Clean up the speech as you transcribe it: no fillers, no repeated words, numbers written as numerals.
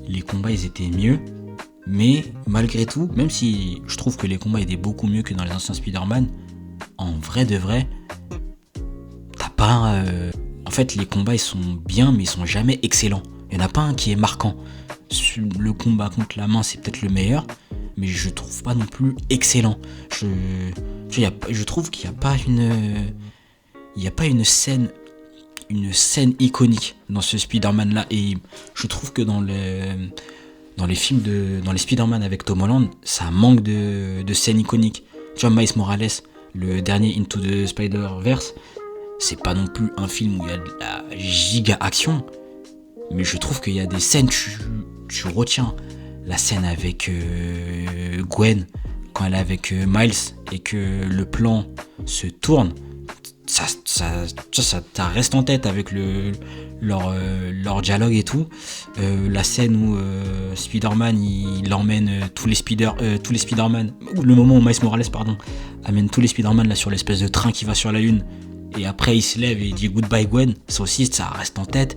les combats ils étaient mieux. Mais malgré tout, même si je trouve que les combats étaient beaucoup mieux que dans les anciens Spider-Man, en vrai de vrai, t'as pas... En fait, les combats ils sont bien, mais ils sont jamais excellents. Il n'y en a pas un qui est marquant. Le combat contre la main, c'est peut-être le meilleur, mais je trouve pas non plus excellent. Je trouve qu'il n'y a pas une scène iconique dans ce Spider-Man là, et je trouve que dans les films dans les Spider-Man avec Tom Holland, ça manque de scènes iconiques. Tu vois, Miles Morales, le dernier Into the Spider-Verse, c'est pas non plus un film où il y a de la giga action, mais je trouve qu'il y a des scènes, tu retiens la scène avec Gwen, quand elle est avec Miles, et que le plan se tourne, ça reste en tête avec leur dialogue et tout. La scène où Spider-Man il emmène tous les Spider-Man, le moment où Miles Morales amène tous les Spider-Man là sur l'espèce de train qui va sur la lune, et après il se lève et il dit goodbye Gwen, ça aussi ça reste en tête.